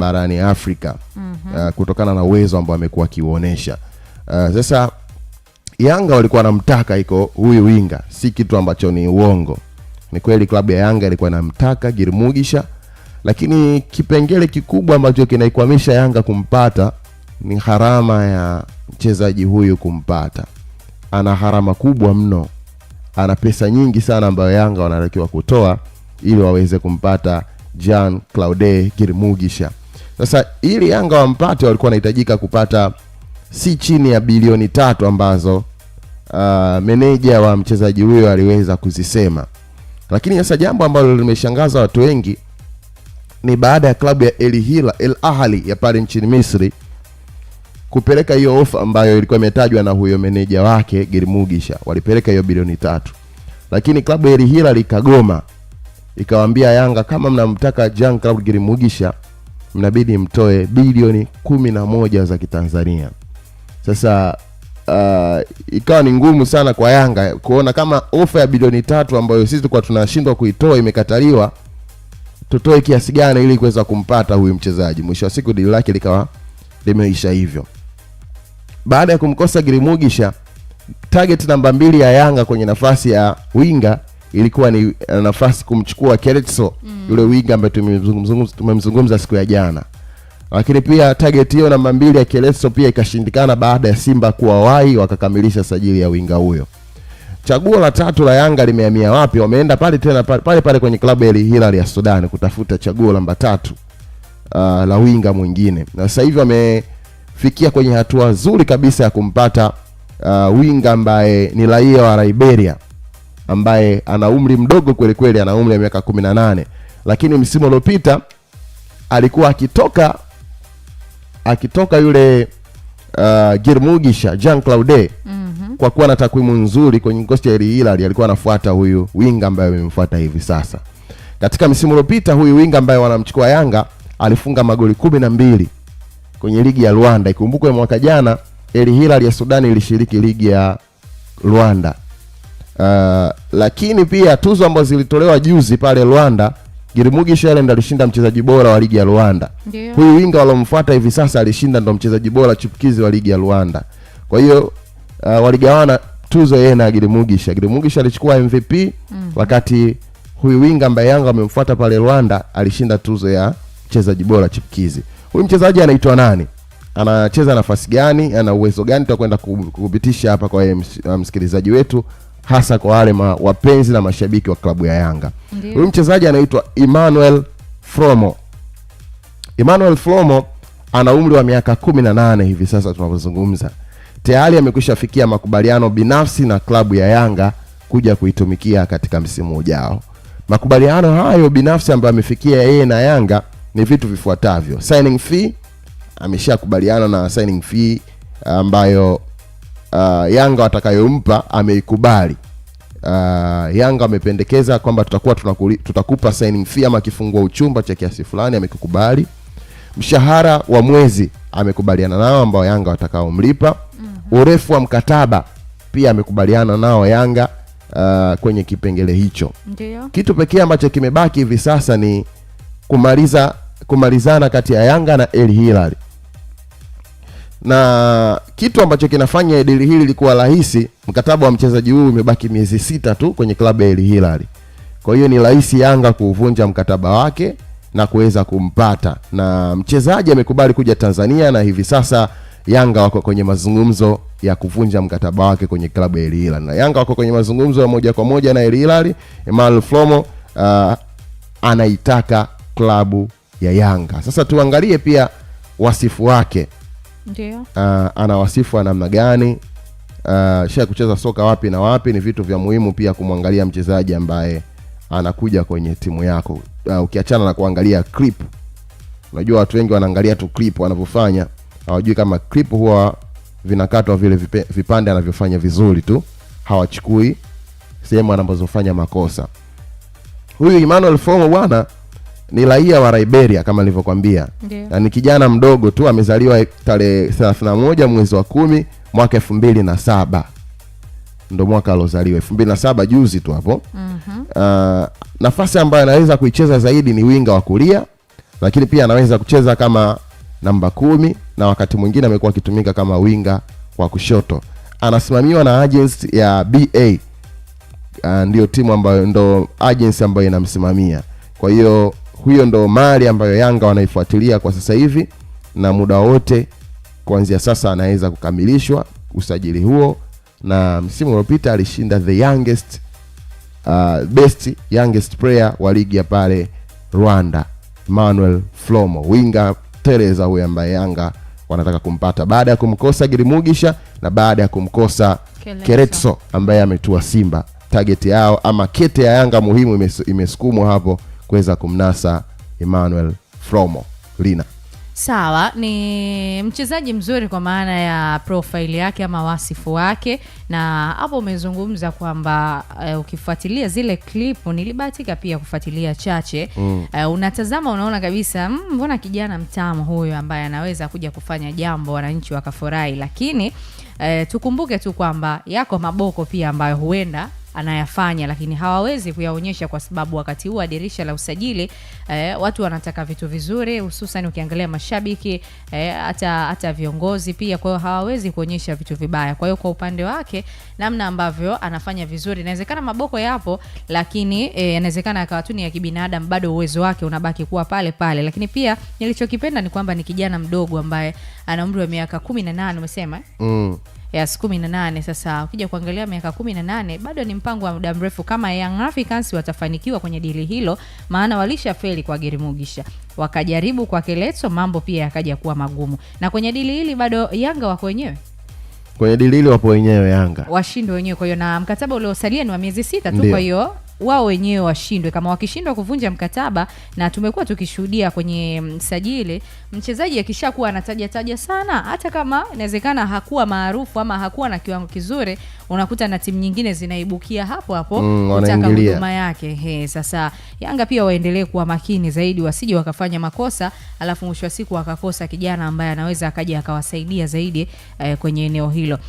barani Afrika kutokana na uwezo ambao amekuwa akiuonesha. Sasa Yanga walikuwa wanamtaka iko huyu winga, si kitu ambacho ni uongo. Ni kweli klabu ya Yanga ilikuwa inamtaka Girmugisha, lakini kipengele kikubwa ambacho kinaikwamisha Yanga kumpata ni gharama ya mchezaji huyu kumpata. Ana gharama kubwa mno. Ana pesa nyingi sana ambayo Yanga wanatakiwa kutoa ili waweze kumpata Jean-Claude Girmugisha. Sasa ili Yanga wampate walikuwa wanahitajika kupata si chini ya bilioni 3 ambazo meneja wa mchezaji huyo aliweza kuzisema. Lakini sasa jambo ambalo limeshangaza watu wengi ni baada ya klabu ya El Ahly ya pale nchini Misri kupeleka hiyo ofa ambayo ilikuwa imetajwa na huyo meneja wake Girmugisha. Walipeleka hiyo bilioni 3. Lakini klabu ya El Ahly ikagoma. Ikawaambia Yanga, kama mnamtaka Jean-Claude Girmugisha mnabidi mtoe bilioni 11 za Kitanzania. Sasa ikawa ni ngumu sana kwa Yanga kuona kama ofa ya bilioni 3 ambayo sisi tulikuwa tunashindwa kuitoa imekataliwa, tutoe kiasi gani ili kuweza kumpata huyu mchezaji. Mwisho wa siku deal lake likawa limeisha hivyo. Baada ya kumkosa Girmugisha, target namba 2 ya Yanga kwenye nafasi ya winga ilikuwa ni nafasi kumchukua Keretso, yule winga ambaye tumemzungumza siku ya jana. Lakini pia target hiyo namba 2 ya Keretso pia ikashindikana baada ya Simba kuwawahi wakakamilisha sajili ya winga huyo. Chaguo la 3 la Yanga limehamia wapi? Wameenda pale tena pale kwenye klabu ya Al Hilal ya Sudan kutafuta chaguo namba 3 la winga mwingine. Na sasa hivi wamefikia kwenye hatua nzuri kabisa ya kumpata winga ambaye ni raia wa Liberia, ambaye ana umri mdogo kweli kweli, ana umri wa miaka 18. Lakini msimu uliopita alikuwa akitoka yule Girmugisha Jean-Claude kwa kuwa na takwimu nzuri kwenye kikosi cha Al Hilal, alikuwa anafuata huyu winga ambaye amemfuata hivi sasa. Katika msimu uliopita huyu winga ambaye wanamchukua Yanga alifunga magoli 12 kwenye ligi ya Rwanda. Ikumbukwe mwaka jana Al Hilal ya Sudan ilishiriki ligi ya Rwanda. Lakini pia tuzo ambazo zilitolewa juzi pale Rwanda, Girmugisha yule ndo alishinda mchezaji bora wa ligi ya Rwanda. Huyu winga walomfuata hivi sasa alishinda ndo mchezaji bora chipukizi wa ligi ya Rwanda. Kwa hiyo waligawana tuzo yeye na Girmugisha. Girmugisha alichukua MVP wakati huyu winga ambaye Yanga wamemfuata pale Rwanda alishinda tuzo ya mchezaji bora chipukizi. Huyu mchezaji anaitwa nani? Anacheza nafasi gani? Ana uwezo gani? Tutakwenda kupitisha hapa kwa msikilizaji wetu, hasa kwa wale wapenzi na mashabiki wa klabu ya Yanga. Huyu mchezaji anaitwa Emmanuel Flomo. Emmanuel Flomo ana umri wa miaka 18 hivi sasa tunapozungumza. Tayari amekwisha fikia makubaliano binafsi na klabu ya Yanga kuja kuitumikia katika msimu ujao. Makubaliano hayo binafsi ambayo amefikia yeye na Yanga ni vitu vifuatavyo. Signing fee, ameshakubaliana na signing fee ambayo Yanga watakayompa ameikubali. Yanga amependekeza kwamba tutakupa signing fee ama kifungua uchumba cha kiasi fulani, amekubali. Mshahara wa mwezi amekubaliana nao ambao Yanga watakaomlipa. Urefu wa mkataba pia amekubaliana nao Yanga kwenye kipengele hicho. Ndiyo. Kitu pekee ambacho kimebaki hivi sasa ni kumalizana kati ya Yanga na Al Hilal. Na kitu ambacho kinafanya deal hili likuwa rahisi, mkataba wa mchezaji huyu umebaki miezi 6 tu kwenye klabu ya Al Hilal. Kwa hiyo ni rahisi Yanga kuvunja mkataba wake na kuweza kumpata. Na mchezaji amekubali kuja Tanzania na hivi sasa Yanga wako kwenye mazungumzo ya kuvunja mkataba wake kwenye klabu ya Al Hilal. Na Yanga wako kwenye mazungumzo ya moja kwa moja na Al Hilal. Emmanuel Flomo anaitaka klabu ya Yanga. Sasa tuangalie pia wasifu wake. Ndio. Ana wasifu wa namna gani? Sha kucheza soka wapi na wapi? Ni vitu vya muhimu pia kumwangalia mchezaji ambaye anakuja kwenye timu yako. Ukiachana na kuangalia clip. Unajua watu wengi wanaangalia tu clip wanavyofanya. Hawajui kama clip huwa vinakatwa vile vipande anavyofanya vizuri tu. Hawachukui sehemu anazofanya makosa. Huyu Emmanuel Flomo bwana ni raia wa Liberia kama nilivyokuambia. Na ni kijana mdogo tu, amezaliwa tarehe 31 mwezi wa 10 mwaka 2007. Ndio mwaka alozaliwa 2007, juzi tu hapo. Nafasi ambayo anaweza kuicheza zaidi ni winga wa kulia, lakini pia anaweza kucheza kama namba 10 na wakati mwingine amekuwa akitumika kama winga wa kushoto. Anasimamiwa na agency ya BA, ndio timu ambayo ndo agency ambayo inamsimamia. Kwa hiyo huyo ndo mali ambayo Yanga wanaifuatilia kwa sasa hivi, na muda wote kuanzia sasa anaweza kukamilishwa usajili huo. Na msimu uliopita alishinda the youngest player wa ligi ya pale Rwanda, Emmanuel Flomo, winga Tereza huyo ambaye Yanga wanataka kumpata baada ya kumkosa Girimugisha na baada ya kumkosa Keretso ambaye ametua Simba. Target yao ama kete ya Yanga muhimu imesukumwa hapo kuweza kumnasa Emmanuel Flomo. Lina, sawa, ni mchezaji mzuri kwa maana ya profile yake ama wasifu wake, na hapo umezungumza kwamba ukifuatilia zile clip, nilibahatika pia kufuatilia chache, unatazama unaona kabisa mbona kijana mtamu huyo ambaye anaweza kuja kufanya jambo wananchi wakafurahi. Lakini tukumbuke tu kwamba yako maboko pia ambayo huenda anayafanya, lakini hawawezi kuyaonyesha kwa sababu wakati huu dirisha la usajili watu wanataka vitu vizuri, hususan ukiangalia mashabiki hata viongozi pia. Kwa hiyo hawawezi kuonyesha vitu vibaya. Kwa hiyo kwa upande wake namna ambavyo anafanya vizuri, inawezekana maboko yapo, lakini inawezekana akawa tu ni ya kibinadamu, bado uwezo wake unabaki kuwa pale pale. Lakini pia nilichokipenda ni kwamba ni kijana mdogo ambaye ana umri wa miaka 18 umesema Yes, 18. Sasa ukija kuangalia miaka 18 bado ni mpango wa muda mrefu kama Young Africans watafanikiwa kwenye dili hilo, maana walishafeli kwa Girimugisha, wakajaribu kwa Keletso, mambo pia yakaja kuwa magumu. Na kwenye dili hili bado Yanga wako wenyewe. Kwenye dili hili wapo wenyewe Yanga. Washindwe wenyewe, kwa hiyo na mkataba uliosalia ni wa miezi 6 tu. Kwa hiyo wao wenyewe washindwe. Kama wakishindwa kuvunja mkataba, na tumekuwa tukishuhudia kwenye msajili mchezaji akishakuwa anataja sana, hata kama inawezekana hakuwa maarufu ama hakuwa na kiwango kizuri, unakuta na timu nyingine zinaibukia hapo kutaka huduma yake. Sasa Yanga pia waendelee kuwa makini zaidi, wasije wakafanya makosa alafu mwisho wa siku wakakosa kijana ambaye anaweza akaja akawasaidia zaidi kwenye eneo hilo.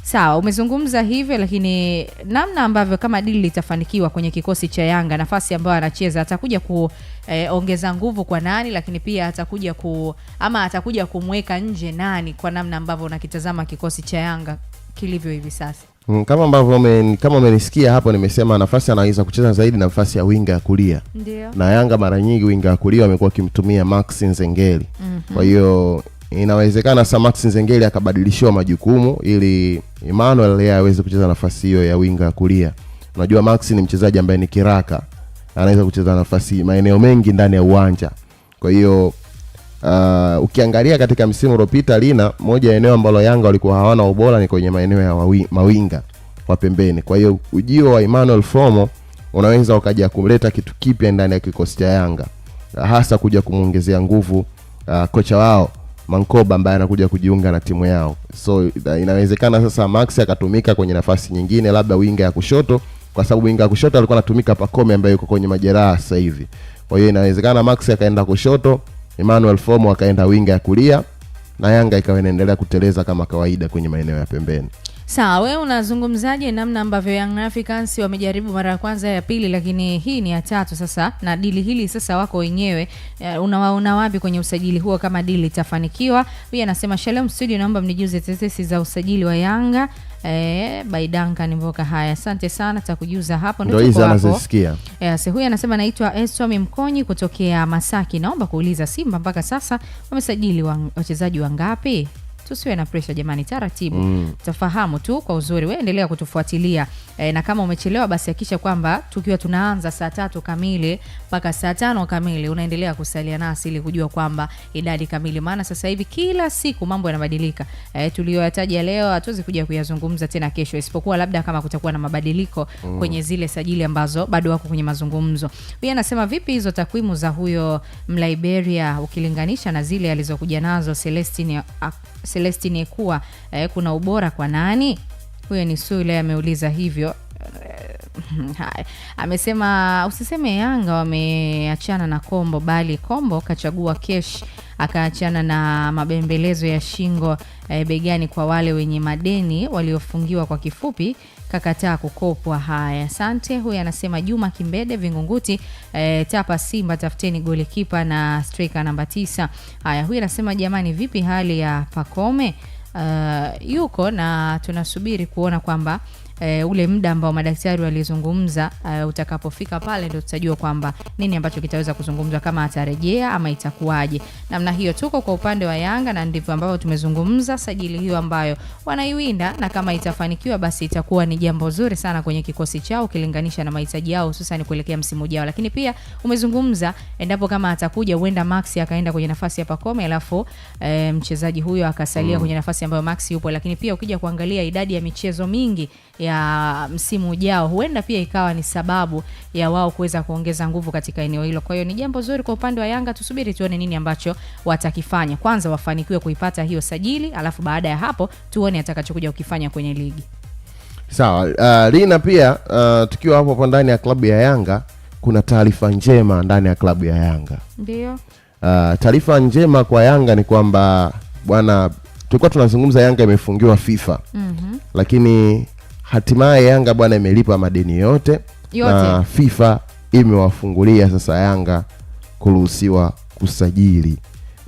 Sawa, umezungumza hivyo, lakini namna ambavyo kama dili litafanikiwa kwenye kikosi cha Yanga, nafasi ambayo anacheza, atakuja kuongeza nguvu kwa nani, lakini pia atakuja kumweka nje nani, kwa namna ambavyo unakitazama kikosi cha Yanga kilivyo hivi sasa? Kama ambavyo kama umenisikia hapo, nimesema nafasi anaweza kucheza zaidi nafasi ya winga ya kulia. Ndio. Na Yanga mara nyingi winga ya kulia wamekuwa kimtumia Max Nzengeli. Kwa hiyo inawezekana sasa Max Nzengeli akabadilishiwa majukumu ili Emmanuel yeye aweze kucheza nafasi hiyo ya winga kulia. Unajua Max ni mchezaji ambaye ni kiraka, anaweza kucheza nafasi maeneo mengi ndani ya uwanja. Kwa hiyo ukiangalia katika msimu uliopita Lina, moja eneo ambalo Yanga walikuwa hawana ubora ni kwenye maeneo ya mawinga wa pembeni. Kwa hiyo ujio wa Emmanuel Flomo unaweza ukaja kumleta kitu kipya ndani ya kikosi cha Yanga, hasa kuja kumuongezea nguvu kocha wao Mankoba ambaye anakuja kujiunga na timu yao. So inawezekana sasa Max akatumika kwenye nafasi nyingine, labda winga ya kushoto, kwa sababu winga ya kushoto alikuwa anatumika Pacome ambaye yuko kwenye majeraha sasa hivi. Kwa hiyo inawezekana Max akaenda kushoto, Emmanuel Flomo akaenda winga ya kulia, na Yanga ikawa inaendelea kuteleza kama kawaida kwenye maeneo ya pembeni. Sawa, wewe unazungumzaje namna ambavyo Young Africans wamejaribu mara ya kwanza, ya pili, lakini hii ni ya tatu sasa, na dili hili sasa wako wenyewe? Unawaona wapi kwenye usajili huo kama dili litafanikiwa? Pia anasema Shalom Studio, naomba mnijuze tetesi za usajili wa Yanga. Baidanka Nimboka. Haya, asante sana, tutakujuza hapo. Ndio hizo anazisikia. Huyu anasema naitwa Eswami Mkonyi kutokea Masaki, naomba kuuliza Simba mpaka sasa wamesajili wachezaji wangapi? Tusiwe na pressure jamani, taratibu. Tafahamu tu kwa uzuri. Wewe endelea kutufuatilia. Na kama umechelewa basi hakisha kwamba tukiwa tunaanza saa 3 kamili mpaka saa 5 kamili unaendelea kusalia nasi ili kujua kwamba idadi kamili, maana sasa hivi kila siku mambo yanabadilika. Tuliyoyataja leo hatuwezi kuja kuyazungumza tena kesho, isipokuwa labda kama kutakuwa na mabadiliko kwenye zile sajili ambazo bado wako kwenye mazungumzo. Pia anasema vipi hizo takwimu za huyo Mliberia ukilinganisha na zile alizokuja nazo Celestine kuwa kuna ubora kwa nani? Huyo ni Sule ameuliza hivyo. Haya, amesema usiseme Yanga wameachana na Kombo, bali Kombo kachagua kesh, akaachana na mabembelezo ya shingo begani kwa wale wenye madeni waliofungiwa. Kwa kifupi kakataa kukopwa. Haya, asante. Huyu anasema Juma Kimbede Vingunguti, tapa Simba tafuteni golikipa na striker namba 9. Haya, huyu anasema jamani, vipi hali ya Pacome? Yuko na tunasubiri kuona kwamba ule muda ambao madaktari walizungumza utakapofika pale ndio tutajua kwamba nini ambacho kitaweza kuzungumzwa, kama atarejea ama itakuwaje. Namna hiyo tuko kwa upande wa Yanga, na ndivyo ambavyo tumezungumza sajili hiyo ambayo wanaiwinda, na kama itafanikiwa basi itakuwa ni jambo zuri sana kwenye kikosi chao ukilinganisha na mahitaji yao hususan kuelekea msimu ujao. Lakini pia umezungumza endapo kama atakuja huenda Max akaenda kwenye nafasi ya Pacome, alafu mchezaji huyo akasalia kwenye nafasi ambayo Max yupo. Lakini pia ukija kuangalia idadi ya michezo mingi ya msimu ujao huenda pia ikawa ni sababu ya wao kuweza kuongeza nguvu katika eneo hilo. Kwa hiyo ni jambo zuri kwa upande wa Yanga, tusubiri tuone nini ambacho watakifanya. Kwanza wafanikiwe kuipata hiyo sajili, alafu baada ya hapo tuone atakachokuja ukifanya kwenye ligi. Sawa. Lina pia tukiwa hapo ndani ya klabu ya Yanga kuna taarifa njema ndani ya klabu ya Yanga. Ndio. Taarifa njema kwa Yanga ni kwamba bwana, tulikuwa tunazungumza Yanga imefungiwa FIFA. Lakini hatimaye Yanga bwana imelipa madeni yote na FIFA imewafungulia sasa Yanga kuruhusiwa kusajili.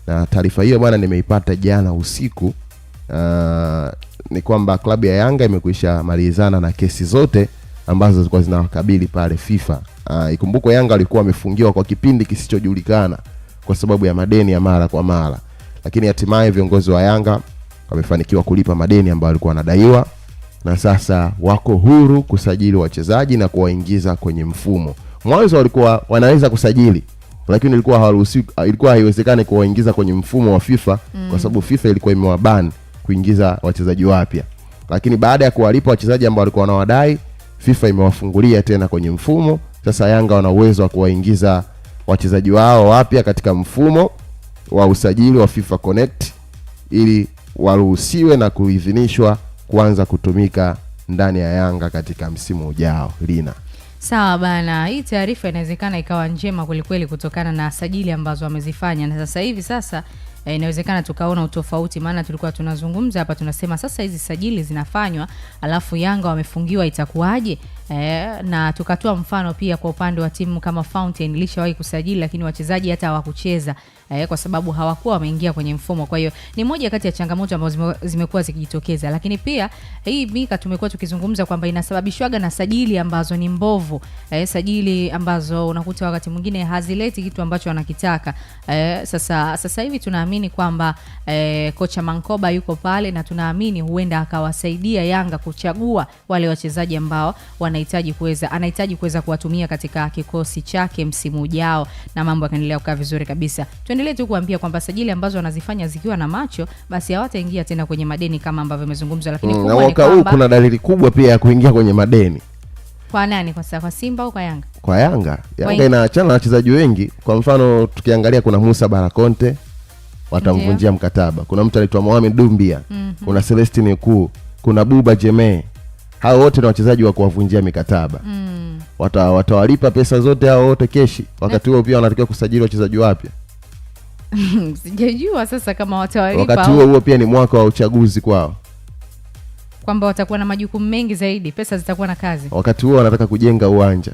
Na taarifa hiyo bwana nimeipata jana usiku. Ni kwamba klabu ya Yanga imekwisha malizana na kesi zote ambazo zilikuwa zinawakabili pale FIFA. Ikumbukwe Yanga alikuwa amefungiwa kwa kipindi kisichojulikana kwa sababu ya madeni ya mara kwa mara. Lakini hatimaye viongozi wa Yanga wamefanikiwa kulipa madeni ambayo walikuwa wanadaiwa, na sasa wako huru kusajili wachezaji na kuwaingiza kwenye mfumo. Mwanzo walikuwa wanaweza kusajili, lakini ilikuwa haiwezekani kuwaingiza kwenye mfumo wa FIFA kwa sababu FIFA ilikuwa imewaban kuingiza wachezaji wapya. Lakini baada ya kuwalipa wachezaji ambao walikuwa wanawadai, FIFA imewafungulia tena kwenye mfumo. Sasa Yanga wana uwezo wa kuwaingiza wachezaji wao wapya katika mfumo wa usajili wa FIFA Connect ili waruhusiwe na kuidhinishwa kuanza kutumika ndani ya Yanga katika msimu ujao. Lina. Sawa bana, hii taarifa inawezekana ikawa njema kweli kutokana na sajili ambazo wamezifanya, na sasa hivi inawezekana tukaona utofauti, maana tulikuwa tunazungumza hapa tunasema sasa hizi sajili zinafanywa alafu Yanga wamefungiwa itakuwaje? Na tukatoa mfano pia kwa upande wa timu kama Fountain ilishawahi kusajili lakini wachezaji hata hawakucheza kwa sababu hawakuwa wameingia kwenye mfumo. Kwa hiyo ni moja kati ya changamoto ambazo zimekuwa zikijitokeza. Lakini pia hii Mika tumekuwa tukizungumza kwamba inasababishwaga na sajili ambazo ni mbovu, sajili ambazo unakuta wakati mwingine hazileti kitu ambacho wanakitaka. Sasa hivi tunaamini kwamba kocha Mankoba yuko pale na tunaamini huenda akawasaidia Yanga kuchagua wale wachezaji ambao anahitaji kuweza kuwatumia katika kikosi chake msimu ujao, na mambo yakaendelea kukaa vizuri kabisa. Tuendelee tu kuambia kwamba sajili ambazo wanazifanya zikiwa na macho basi hawataingia tena kwenye madeni kama ambavyo imezungumzwa. Lakini kuna dalili kubwa pia ya kuingia kwenye madeni. Kwa nani? Kwa Simba au kwa Yanga? Kwa Yanga. Yanga inaachana na wachezaji wengi. Kwa mfano tukiangalia kuna Musa Barakonte watamvunjia mkataba. Kuna mtu anaitwa Mohamed Dumbia. Kuna Celestine Kuu, kuna Buba Jeme. Hao wote ni wachezaji wa kuwavunjia mikataba. Watawalipa pesa zote hao wote keshi. Wakati huo pia wanatakiwa kusajili wachezaji wapya. Sijajua sasa kama watawalipa. Wakati huo pia ni mwaka wa uchaguzi kwao, kwamba watakuwa na majukumu mengi zaidi, pesa zitakuwa na kazi. Wakati huo wanataka kujenga uwanja.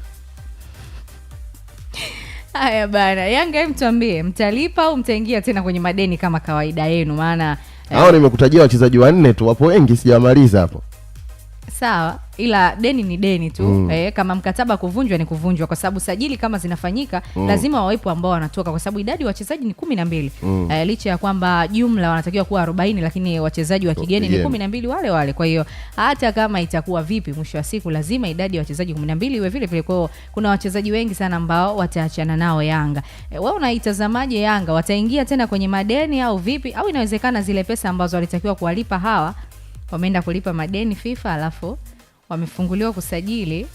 Haya bana, Yanga mtuambie mtalipa au mtaingia tena kwenye madeni kama kawaida yenu? Maana hao nimekutajia wachezaji 4 tu, wapo wengi sijamaliza hapo. Sawa, ila deni ni deni tu. Kama mkataba kuvunjwa ni kuvunjwa, kwa sababu sajili kama zinafanyika lazima wawepo ambao wanatoka, kwa sababu idadi wachezaji ni 12. Licha ya kwamba jumla wanatakiwa kuwa 40, lakini wachezaji wa kigeni ni 12 wale wale. Kwa hiyo hata kama itakuwa vipi, mwisho wa siku lazima idadi ya wachezaji 12 iwe vile vile. Kwa kuna wachezaji wengi sana ambao wataachana nao Yanga. Wewe unaitazamaje Yanga? Wataingia tena kwenye madeni au vipi? Au inawezekana zile pesa ambazo walitakiwa kuwalipa hawa wameenda kulipa madeni FIFA, alafu wamefunguliwa kusajili,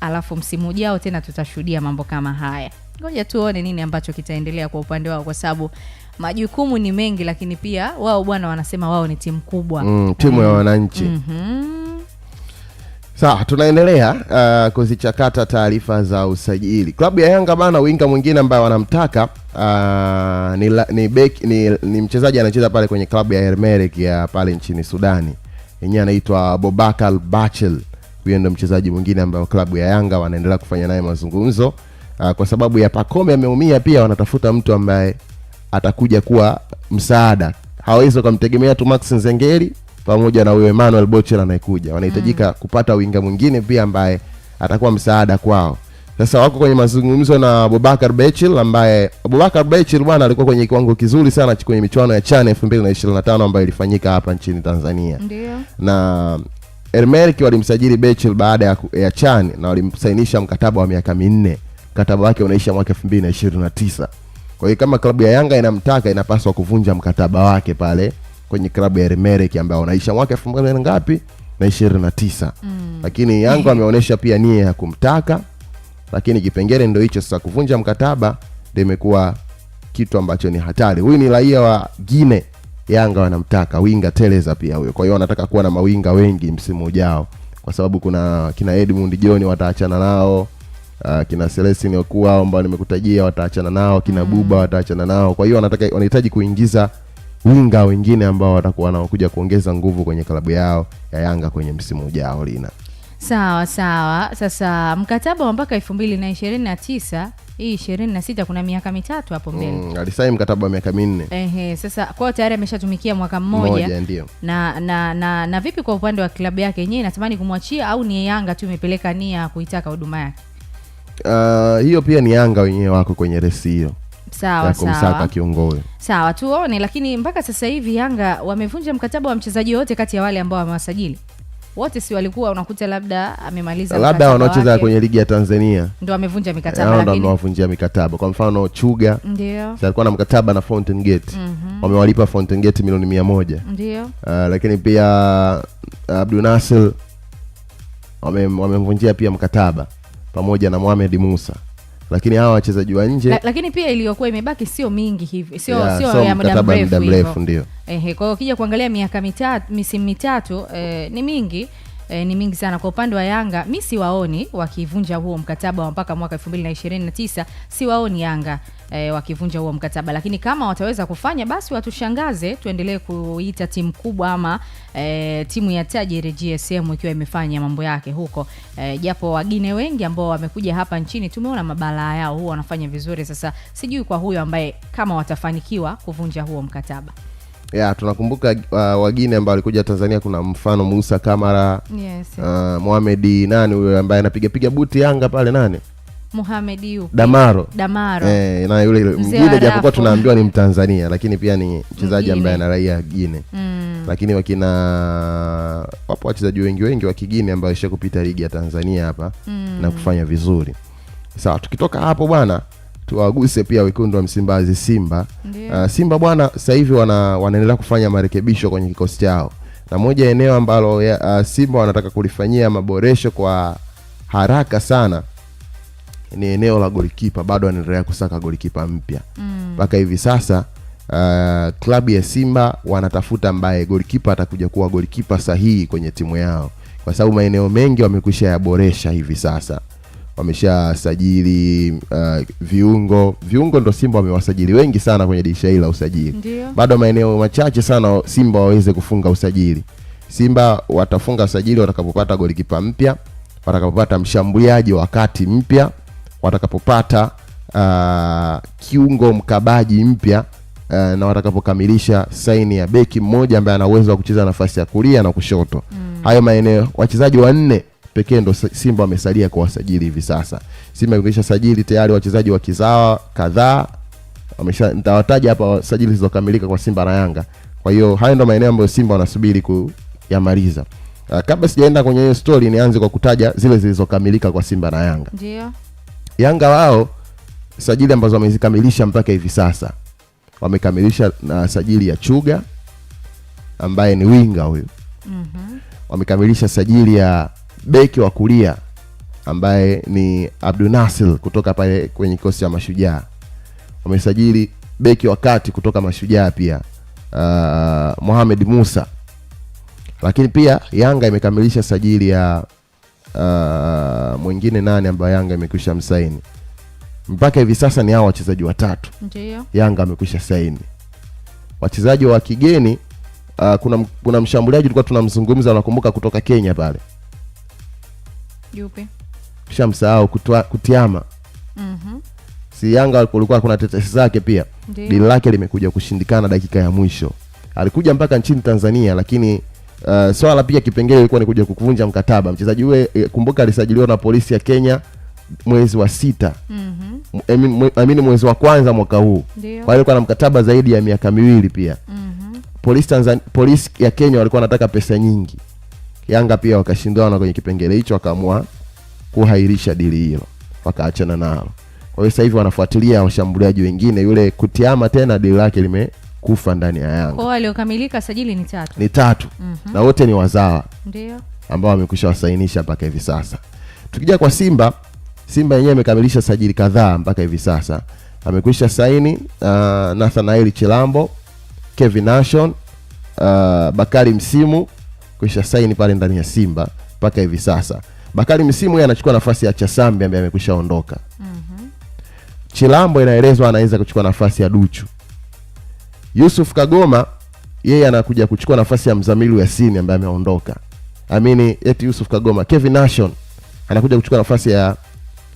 alafu msimu ujao tena tutashuhudia mambo kama haya. Ngoja tuone nini ambacho kitaendelea kwa upande wao, kwa sababu majukumu ni mengi, lakini pia wao bwana wanasema wao ni timu kubwa. Timu ya wananchi. Sawa, tunaendelea kuzichakata taarifa za usajili. Klabu ya Yanga bana, winga mwingine ambaye wanamtaka ni mchezaji anacheza pale kwenye klabu ya Hermerek ya pale nchini Sudani. Yenyewe anaitwa Bobakar Bachel. Huyo ndio mchezaji mwingine ambaye klabu ya Yanga wanaendelea kufanya naye mazungumzo. Kwa sababu ya Pacome ameumia, pia wanatafuta mtu ambaye atakuja kuwa msaada. Hawezi kumtegemea tu Max Nzengeli pamoja na huyo Emmanuel Bochel anayekuja. Wanahitajika kupata winga mwingine pia ambaye atakuwa msaada kwao. Sasa wako kwenye mazungumzo na Bobakar Bachel, ambaye Bobakar Bachel bwana alikuwa kwenye kiwango kizuri sana kwenye michuano ya CHAN 2025 ambayo ilifanyika hapa nchini Tanzania. Ndio. Na Hermerek walimsajili Bachel baada ya CHAN na walimsainisha mkataba wa miaka 4. Mkataba wake unaisha mwaka 2029. Kwa hiyo kama klabu ya Yanga inamtaka, inapaswa kuvunja mkataba wake pale kwenye klabu ya Hermerek ambayo unaisha mwaka 2029. Lakini Yanga wameonyesha pia nia ya kumtaka, lakini kipengele ndio hicho sasa, kuvunja mkataba ndio imekuwa kitu ambacho ni hatari. Huyu ni raia wa Guinea, Yanga wanamtaka winga Teleza pia huyo. Kwa hiyo wanataka kuwa na mawinga wengi msimu ujao, kwa sababu kuna kina Edmund John wataachana nao, kina Celestine Okuwa ambao nimekutajia wataachana nao, kina Buba wataachana nao. Kwa hiyo wanahitaji kuingiza winga wengine ambao watakuwa wanakuja kuongeza nguvu kwenye klabu yao ya Yanga kwenye msimu ujao. Lina sawa. Sasa mkataba wa mpaka 2029, hii 26 kuna miaka mitatu hapo mbele. Alisaini mkataba wa miaka 4. Sasa kwa tayari ameshatumikia mwaka mmoja. Ndio. Na vipi kwa upande wa klabu yake yenyewe, inatamani kumwachia au ni Yanga tu imepeleka nia kuitaka huduma yake? Hiyo pia ni Yanga wenyewe wako kwenye resi hiyo. Sawa. Kumsaka kiongozi. Sawa, tuone. Lakini mpaka sasa hivi Yanga wamevunja mkataba wa mchezaji wote kati ya wale ambao wamewasajili. Wote si walikuwa unakuta labda amemaliza mkataba, labda wanaocheza kwenye ligi ya Tanzania ndio amevunja mikataba, lakini ndio amewavunjia mikataba. Kwa mfano Chuga ndio alikuwa na mkataba na Fountain Gate. Wamewalipa Fountain Gate milioni 100. Ndio. Lakini pia Abdul Nasser wamemvunjia pia mkataba pamoja na Mohamed Musa. Lakini hawa wachezaji wa nje lakini pia iliyokuwa imebaki sio mingi hivi, sio ya muda mrefu ndio. Kwa hiyo kija kuangalia miaka mitatu, misimu mitatu, ni mingi. Ni mingi sana kwa upande wa Yanga. Mimi siwaoni wakivunja huo mkataba wa mpaka mwaka 2029. Siwaoni Yanga wakivunja huo mkataba, lakini kama wataweza kufanya basi watushangaze, tuendelee kuita timu kubwa ama timu ya Tajiri GSM ikiwa imefanya mambo yake huko. Japo wagine wengi ambao wamekuja hapa nchini tumeona mabalaa yao, huwa wanafanya vizuri. Sasa sijui kwa huyo ambaye kama watafanikiwa kuvunja huo mkataba. Tunakumbuka wagine ambao walikuja Tanzania, kuna mfano Musa Kamara. Yes. Mohamed nani huyo ambaye anapiga buti Yanga pale, nani? Mohamed yupi? Damaro. Na yule mwingine japokuwa tunaambiwa ni Mtanzania, lakini pia ni mchezaji ambaye ana raia Guinea. Lakini wapo wachezaji wengi wa Kigine ambao washakupita ligi ya Tanzania hapa na kufanya vizuri. Sawa, tukitoka hapo bwana, tuwaguse pia wekundu wa Msimbazi Simba. Simba bwana sasa hivi wanaendelea kufanya marekebisho kwenye kikosi chao. Na moja eneo ambalo Simba wanataka kulifanyia maboresho kwa haraka sana ni eneo la golikipa. Bado wanaendelea kusaka golikipa mpya. Mpaka hivi sasa klabu ya Simba wanatafuta ambaye golikipa atakuja kuwa golikipa sahihi kwenye timu yao, kwa sababu maeneo mengi wamekwisha yaboresha hivi sasa. Wameshasajili viungo ndo Simba wamewasajili wengi sana kwenye dirisha hili la usajili. Bado maeneo machache sana Simba waweze kufunga usajili. Simba watafunga usajili watakapopata golikipa mpya, watakapopata mshambuliaji wakati mpya, watakapopata kiungo mkabaji mpya, na watakapokamilisha saini ya beki mmoja ambaye ana uwezo wa kucheza nafasi ya kulia na kushoto. Hayo maeneo wachezaji 4 pekee ndo Simba wamesalia kwa wasajili hivi sasa. Simba imekwisha sajili tayari wachezaji wa kizawa kadhaa. Nitawataja hapa wasajili zilizokamilika kwa Simba na Yanga. Kwa hiyo hayo ndo maeneo ambayo Simba wanasubiri kuyamaliza. Kabla sijaenda kwenye hiyo story, nianze kwa kutaja zile zilizokamilika kwa Simba na Yanga. Ndio. Yanga wao sajili ambazo wamezikamilisha mpaka hivi sasa, wamekamilisha na sajili ya Chuga ambaye ni winga huyo. Wamekamilisha sajili ya beki wa kulia ambaye ni Abdul Nasser kutoka pale kwenye kikosi cha Mashujaa. Wamesajili beki wa kati kutoka Mashujaa pia, Mohamed Musa. Lakini pia Yanga imekamilisha sajili ya mwingine nani ambaye Yanga imekwisha msaini. Mpaka hivi sasa ni hao wachezaji watatu. Ndio. Yanga amekwisha saini. Wachezaji wa kigeni kuna mshambuliaji tulikuwa tunamzungumza, unakumbuka, kutoka Kenya pale. Yupi? Shamsahau Kutiama. Si Yanga kulikuwa kuna tetesi zake pia. Dili lake limekuja kushindikana dakika ya mwisho. Alikuja mpaka nchini Tanzania, lakini swala pia kipengele ilikuwa ni kuja kuvunja mkataba. Mchezaji yule kumbuka alisajiliwa na polisi ya Kenya mwezi wa 6. Mwezi wa kwanza mwaka huu. Kwa hiyo alikuwa na mkataba zaidi ya miaka 2 pia. Polisi ya Kenya walikuwa wanataka pesa nyingi. Yanga pia wakashindana kwenye kipengele hicho, wakaamua kuhairisha dili hilo, wakaachana nalo. Kwa hiyo sasa hivi wanafuatilia washambuliaji wengine. Yule Kutiama tena dili lake limekufa ndani ya Yanga. Kwa hiyo waliokamilika sajili ni 3. Ni 3. Na wote ni wazawa. Ndio. Ambao wamekwisha wasainisha mpaka hivi sasa. Tukija kwa Simba yenyewe imekamilisha sajili kadhaa mpaka hivi sasa. Amekwisha saini Nathanael Chilambo, Kevin Nation, Bakari Msimu kisha saini pale ndani ya Simba mpaka hivi sasa. Bakari Msimu yeye anachukua nafasi ya Chasambi ambaye amekwisha ondoka. Chilambo inaelezwa anaweza kuchukua nafasi ya Duchu. Yusuf Kagoma yeye anakuja kuchukua nafasi ya Mzamiru Yasini ambaye ameondoka. Yusuf Kagoma. Kevin Nation anakuja kuchukua nafasi ya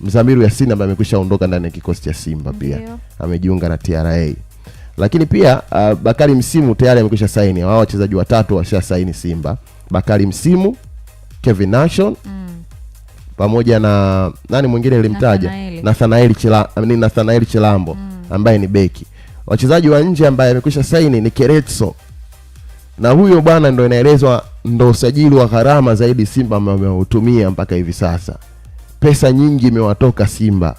Mzamiru Yasini ambaye amekwisha ondoka ndani ya kikosi cha Simba pia. Amejiunga na TRA. Lakini pia Bakari Msimu tayari amekwisha saini. Hao wachezaji watatu washa saini Simba. Bakari Msimu, Kevin Nation, pamoja na nani mwingine nilimtaja? Nathanael Chilambo ambaye ni beki. Wachezaji wa nje ambaye amekwisha saini ni Keretso. Na huyo bwana ndo inaelezwa ndo usajili wa gharama zaidi Simba ameutumia mpaka hivi sasa. Pesa nyingi imewatoka Simba.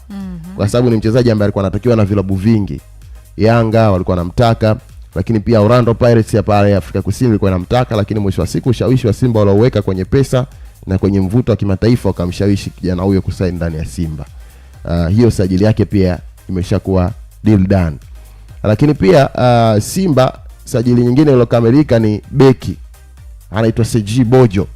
Kwa sababu ni mchezaji ambaye alikuwa anatakiwa na vilabu vingi. Yanga walikuwa wanamtaka, lakini pia Orlando Pirates ya pale Afrika Kusini ilikuwa inamtaka, lakini mwisho wa siku ushawishi wa Simba walioweka kwenye pesa na kwenye mvuto wa kimataifa wakamshawishi kijana huyo kusaini ndani ya Simba. Hiyo sajili yake pia imeshakuwa deal done. Lakini pia Simba sajili nyingine iliyokamilika ni beki anaitwa Seji Bojo.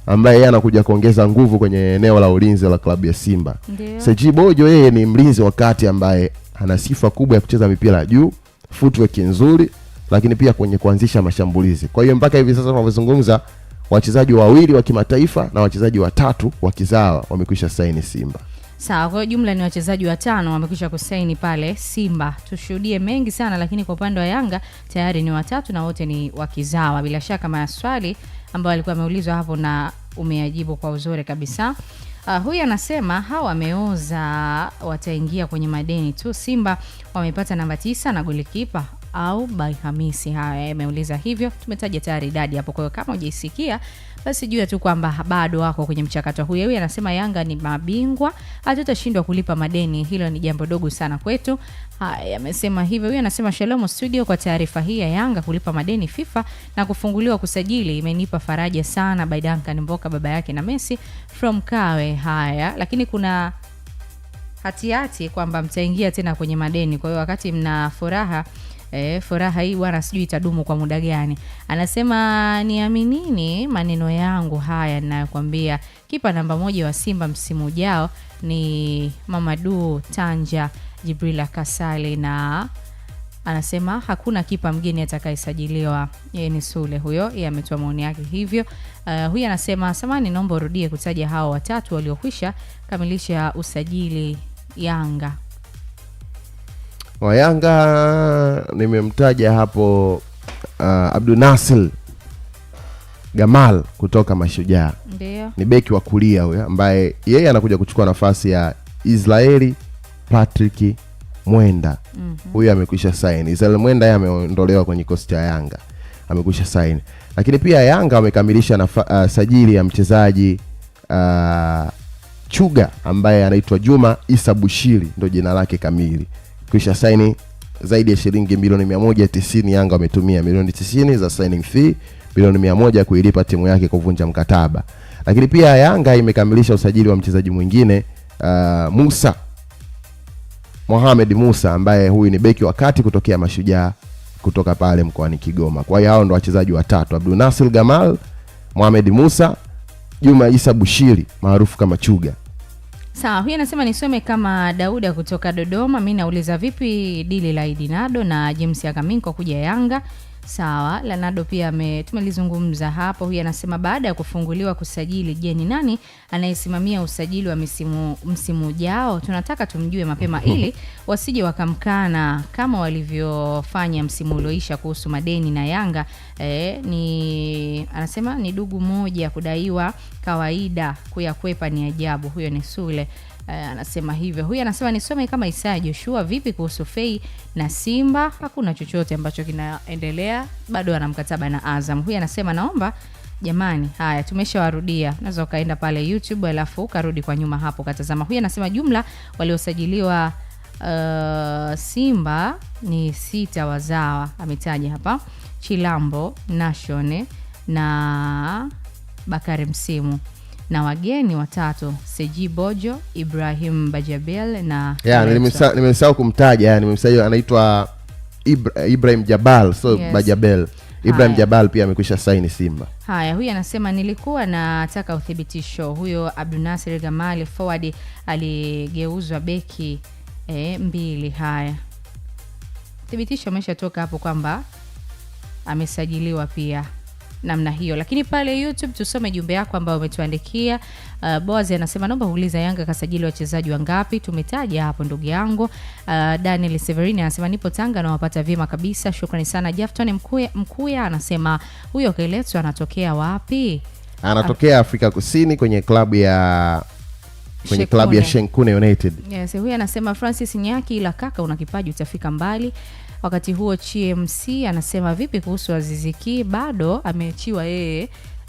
Ambaye yeye anakuja kuongeza nguvu kwenye eneo la ulinzi la klabu ya Simba. Seji Bojo yeye ni mlinzi wa kati ambaye ana sifa kubwa ya kucheza mipira juu, footwork nzuri, lakini pia kwenye kuanzisha mashambulizi. Kwa hiyo mpaka hivi sasa tunazungumza wachezaji 2 wa kimataifa na wachezaji 3 wa kizawa wamekwisha saini Simba. Sawa, kwa jumla ni wachezaji 5 wamekwisha kusaini pale Simba. Tushuhudie mengi sana, lakini kwa upande wa Yanga tayari ni 3 na wote ni wa kizawa. Bila shaka maswali ambayo alikuwa ameulizwa hapo na umeyajibu kwa uzuri kabisa. Huyu anasema hawa wameoza, wataingia kwenye madeni tu. Simba wamepata namba 9 na golikipa au Bai Hamisi. Haya ameuliza hivyo. Tumetaja tayari idadi hapo, kwa hiyo kama hujaisikia basi jua tu kwamba bado wako kwenye mchakato huo. Huyu anasema Yanga ni mabingwa, hatutashindwa kulipa madeni, hilo ni jambo dogo sana kwetu. Haya amesema hivyo. Huyu anasema Shalom Studio, kwa taarifa hii ya Yanga kulipa madeni FIFA na kufunguliwa kusajili imenipa faraja sana. By Duncan Mboka, baba yake na Messi from Kawe. Haya, lakini kuna hati kwamba mtaingia tena kwenye madeni, kwa hiyo wakati mna furaha hii bwana sijui itadumu kwa muda gani. Anasema niaminini maneno yangu haya ninayokuambia, kipa namba 1 wa Simba msimu ujao ni Mamadou Tanja Jibrila Kasali, na anasema hakuna kipa mgeni atakayesajiliwa. Yeye ni Sule huyo, yeye ametoa maoni yake hivyo. Huyu anasema samani, naomba urudie kutaja hao 3 waliokwisha kamilisha usajili Yanga. Wa Yanga nimemtaja hapo Abdul Nasir Gamal kutoka Mashujaa. Ndio. Ni beki wa kulia huyo ambaye yeye anakuja kuchukua nafasi ya Israeli Patrick Mwenda. Huyo amekwisha sign. Israeli Mwenda yeye ameondolewa kwenye kikosi cha Yanga. Amekwisha sign. Lakini pia Yanga wamekamilisha sajili ya mchezaji Chuga ambaye anaitwa Juma Isa Bushiri, ndio jina lake kamili. Kisha saini zaidi ya shilingi milioni 190. Yanga wametumia milioni 90 za signing fee, milioni 100 kuilipa timu yake kuvunja mkataba. Lakini pia Yanga imekamilisha usajili wa mchezaji mwingine Musa Mohamed Musa, ambaye huyu ni beki wa kati kutokea Mashujaa kutoka pale mkoani Kigoma. Kwa hiyo hao ndo wachezaji 3, Abdul Nasir Gamal, Mohamed Musa Juma Isa Bushiri maarufu kama Chuga. Sawa, huyu anasema nisome kama Dauda kutoka Dodoma. Mimi nauliza vipi dili la Idinado na James Akaminko kuja Yanga? Sawa, Lanado pia tumelizungumza hapo. Huyu anasema baada ya kufunguliwa kusajili, je, ni nani anayesimamia usajili wa msimu ujao? Tunataka tumjue mapema ili wasije wakamkana kama walivyofanya msimu ulioisha kuhusu madeni na Yanga. Anasema ni dugu moja kudaiwa kawaida, kuyakwepa ni ajabu. Huyo ni Sule. Anasema hivyo. Huyu anasema nisome kama Isaya Joshua, vipi kuhusu Fei na Simba? Hakuna chochote ambacho kinaendelea, bado ana mkataba na Azam. Huyu anasema naomba jamani, haya tumeshawarudia, unaweza ukaenda pale YouTube alafu karudi kwa nyuma hapo katazama. Huyu anasema jumla waliosajiliwa Simba ni 6 wazawa, ametaja hapa Chilambo, Nashone na Bakari Msimu, na wageni 3 Seji Bojo, Ibrahim Bajabel na nimesahau kumtaja, nimemsahau anaitwa Ibrahim Jabal, so yes. Bajabel Ibrahim Jabal pia amekwisha saini Simba. Haya, huyu anasema nilikuwa nataka uthibitisho. Huyo Abdunasir Gamali forward aligeuzwa beki 2. Haya, thibitisho ameshatoka hapo kwamba amesajiliwa pia namna hiyo. Lakini pale YouTube tusome jumbe yako ambao umetuandikia. Boaz anasema naomba uuliza Yanga kasajili wachezaji wangapi? Tumetaja hapo ndugu yangu. Daniel Severini anasema nipo Tanga na wapata vyema kabisa. Shukrani sana. Jafton Mkuya anasema huyo Kailetso anatokea wapi? Anatokea Afrika Kusini kwenye klabu ya Shenkune United. Yes, huyu anasema Francis Nyaki, ila kaka una kipaji utafika mbali. Wakati huo CMC anasema vipi kuhusu Aziziki? Bado ameachiwa yeye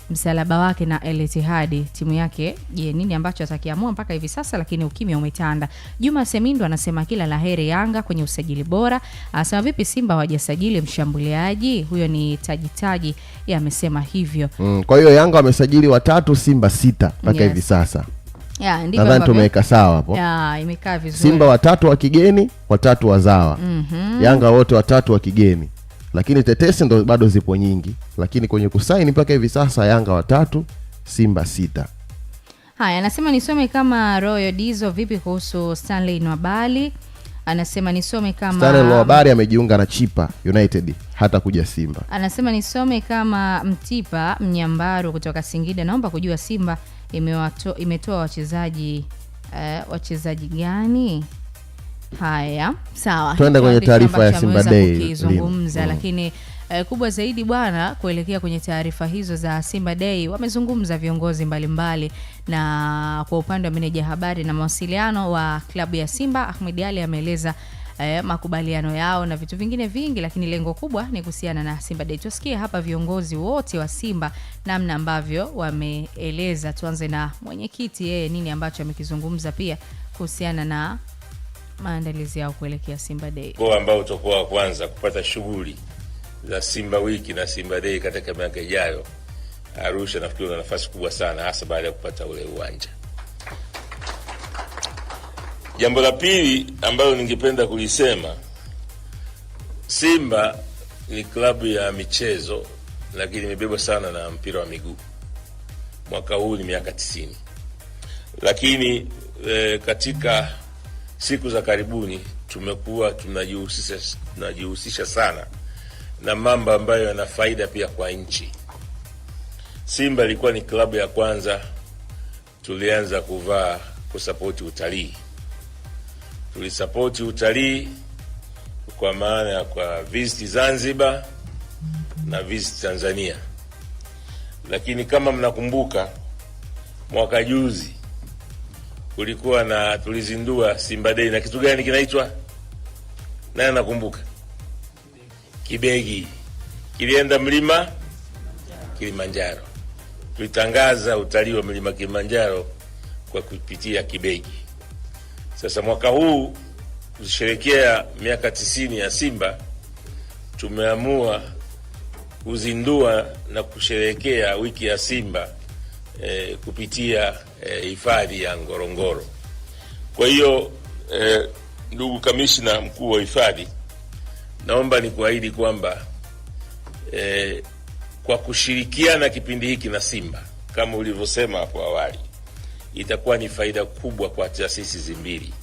msalaba wake na El Ittihad timu yake. Je, nini ambacho atakiamua mpaka hivi sasa? Lakini ukimya umetanda. Juma Semindo anasema kila laheri Yanga kwenye usajili bora. Anasema vipi Simba hawajasajili mshambuliaji? Huyo ni Taji yeye amesema hivyo. Kwa hiyo Yanga wamesajili 3, Simba 6 mpaka hivi sasa. Nadhani tumeweka sawa hapo. Imekaa vizuri. Simba 3 wa kigeni, 3 wazawa. Yanga wote 3 wa kigeni. Lakini tetesi ndo bado zipo nyingi. Lakini kwenye kusaini mpaka hivi sasa Yanga 3, Simba 6. Haya, anasema nisome kama Royal Dizo, vipi kuhusu Stanley Nwabali? Anasema nisome kama Stanley Nwabali amejiunga na Chipa United hata kuja Simba. Anasema nisome kama Mtipa Mnyambaru kutoka Singida, naomba kujua Simba imetoa wachezaji gani? Haya, sawa. Twende kwenye taarifa ya Simba Day kuzungumza. Lakini kubwa zaidi bwana, kuelekea kwenye taarifa hizo za Simba Day, wamezungumza viongozi mbalimbali na kwa upande wa meneja habari na mawasiliano wa klabu ya Simba Ahmed Ali ameeleza makubaliano yao na vitu vingine vingi, lakini lengo kubwa ni kuhusiana na Simba Day. Tusikie hapa viongozi wote wa Simba namna ambavyo wameeleza. Tuanze na mwenyekiti, yeye nini ambacho amekizungumza pia kuhusiana na maandalizi yao kuelekea Simba Day. Kwa ambao utakuwa wa kwanza kupata shughuli za Simba Wiki na Simba Day katika miaka ijayo, Arusha nafikiri una nafasi kubwa sana, hasa baada ya kupata ule uwanja. Jambo la pili ambalo ningependa kulisema, Simba ni klabu ya michezo lakini imebebwa sana na mpira wa miguu. Mwaka huu ni miaka 90. Lakini katika siku za karibuni tumekuwa tunajihusisha sana na mambo ambayo yana faida pia kwa nchi. Simba ilikuwa ni klabu ya kwanza tulianza kusapoti utalii. Tulisapoti utalii kwa maana ya kwa visit Zanzibar na visit Tanzania. Lakini kama mnakumbuka mwaka juzi kulikuwa na tulizindua Simba Day na kitu gani kinaitwa? Nani anakumbuka? Kibegi. Kilienda mlima Kilimanjaro. Tulitangaza utalii wa mlima Kilimanjaro kwa kupitia Kibegi. Sasa mwaka huu kusherehekea miaka 90 ya Simba, tumeamua kuzindua na kusherehekea wiki ya Simba kupitia hifadhi ya Ngorongoro. Kwa hiyo ndugu kamishna mkuu wa hifadhi, naomba nikuahidi kwamba kwa kushirikiana kipindi hiki na Simba kama ulivyosema hapo awali, itakuwa ni faida kubwa kwa taasisi zimbili.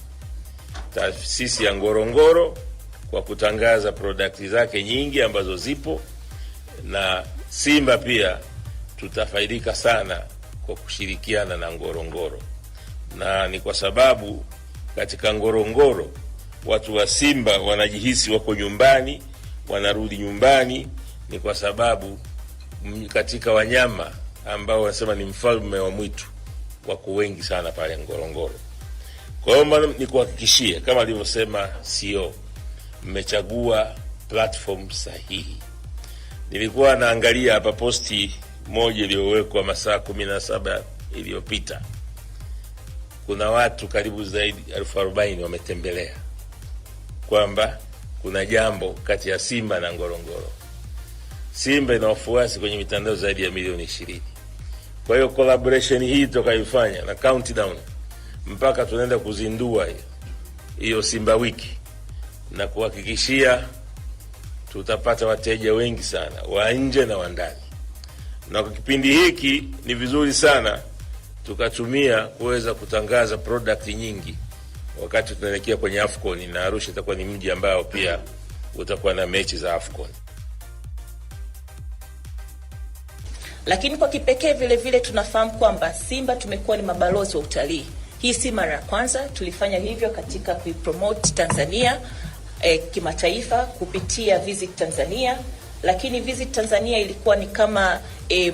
Taasisi ya Ngorongoro kwa kutangaza product zake nyingi ambazo zipo, na Simba pia tutafaidika sana kwa kushirikiana na Ngorongoro. Na ni kwa sababu katika Ngorongoro watu wa Simba wanajihisi wako nyumbani, wanarudi nyumbani, ni kwa sababu katika wanyama ambao wanasema ni mfalme wa mwitu wako wengi sana pale Ngorongoro. Kwa hiyo ni kuhakikishie kama alivyosema CEO, mmechagua platform sahihi. Nilikuwa naangalia hapa posti moja iliyowekwa masaa 17 iliyopita. Kuna watu karibu zaidi 40,000 wametembelea kwamba kuna jambo kati ya Simba na Ngorongoro. Simba ina wafuasi kwenye mitandao zaidi ya milioni 20. Kwa hiyo collaboration hii tutakayoifanya na countdown mpaka tunaenda kuzindua hiyo Simba wiki, na kuhakikishia tutapata wateja wengi sana wa nje na wa ndani. Na kwa kipindi hiki ni vizuri sana tukatumia kuweza kutangaza product nyingi wakati tunaelekea kwenye AFCON, na Arusha itakuwa ni mji ambao pia utakuwa na mechi za AFCON. Lakini kwa kipekee vile vile tunafahamu kwamba Simba tumekuwa ni mabalozi wa utalii. Hii si mara ya kwanza, tulifanya hivyo katika kuipromote Tanzania kimataifa kupitia Visit Tanzania, lakini Visit Tanzania ilikuwa ni kama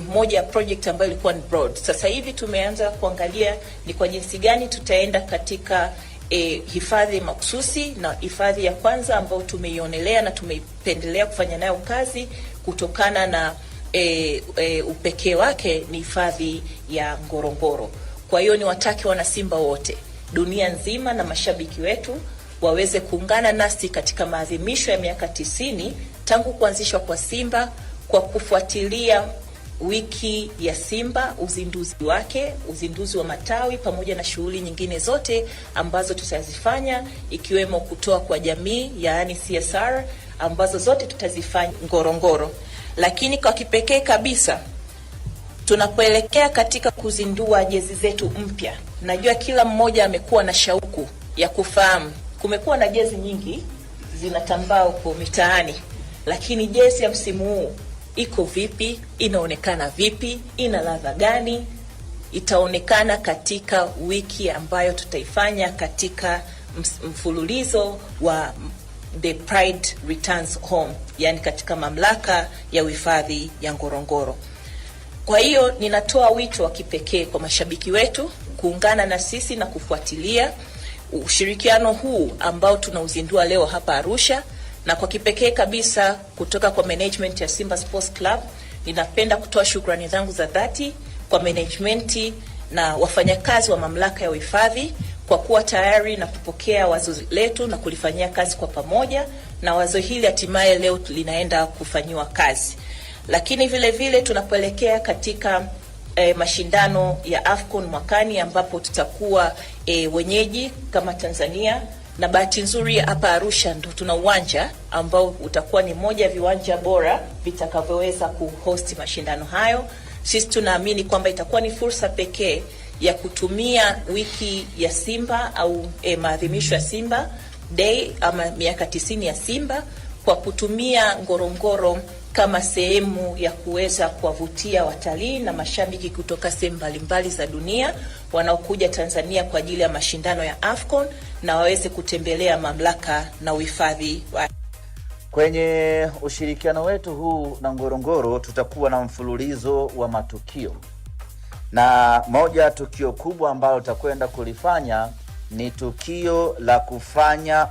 moja ya project ambayo ilikuwa ni broad. Sasa hivi tumeanza kuangalia ni kwa jinsi gani tutaenda katika hifadhi mahususi, na hifadhi ya kwanza ambayo tumeionelea na tumeipendelea kufanya nayo kazi kutokana na upekee wake ni hifadhi ya Ngorongoro. Kwa hiyo ni wataki wana Simba wote dunia nzima na mashabiki wetu waweze kuungana nasi katika maadhimisho ya miaka 90 tangu kuanzishwa kwa Simba, kwa kufuatilia wiki ya Simba, uzinduzi wake, uzinduzi wa matawi pamoja na shughuli nyingine zote ambazo tutazifanya, ikiwemo kutoa kwa jamii, yaani CSR, ambazo zote tutazifanya Ngorongoro. Lakini kwa kipekee kabisa tunapoelekea katika kuzindua jezi zetu mpya, najua kila mmoja amekuwa na shauku ya kufahamu. Kumekuwa na jezi nyingi zinatambaa huko mitaani, lakini jezi ya msimu huu iko vipi? Inaonekana vipi? Ina ladha gani? Itaonekana katika wiki ambayo tutaifanya katika mfululizo wa The Pride Returns Home, yani katika mamlaka ya uhifadhi ya Ngorongoro. Kwa hiyo ninatoa wito wa kipekee kwa mashabiki wetu kuungana na sisi na kufuatilia ushirikiano huu ambao tunauzindua leo hapa Arusha. Na kwa kipekee kabisa kutoka kwa management ya Simba Sports Club, ninapenda kutoa shukrani zangu za dhati kwa management na wafanyakazi wa mamlaka ya uhifadhi kwa kuwa tayari na kupokea wazo letu na kulifanyia kazi kwa pamoja, na wazo hili hatimaye leo linaenda kufanyiwa kazi. Lakini vile vile tunapoelekea katika mashindano ya AFCON mwakani ambapo tutakuwa wenyeji kama Tanzania, na bahati nzuri hapa Arusha ndo tuna uwanja ambao utakuwa ni moja ya viwanja bora vitakavyoweza kuhost mashindano hayo. Sisi tunaamini kwamba itakuwa ni fursa pekee ya kutumia wiki ya Simba au maadhimisho ya Simba Day ama miaka 90 ya Simba kwa kutumia Ngorongoro kama sehemu ya kuweza kuwavutia watalii na mashabiki kutoka sehemu mbalimbali za dunia wanaokuja Tanzania kwa ajili ya mashindano ya AFCON na waweze kutembelea mamlaka na uhifadhi wa. Kwenye ushirikiano wetu huu na Ngorongoro tutakuwa na mfululizo wa matukio, na moja tukio kubwa ambalo tutakwenda kulifanya ni tukio la kufanya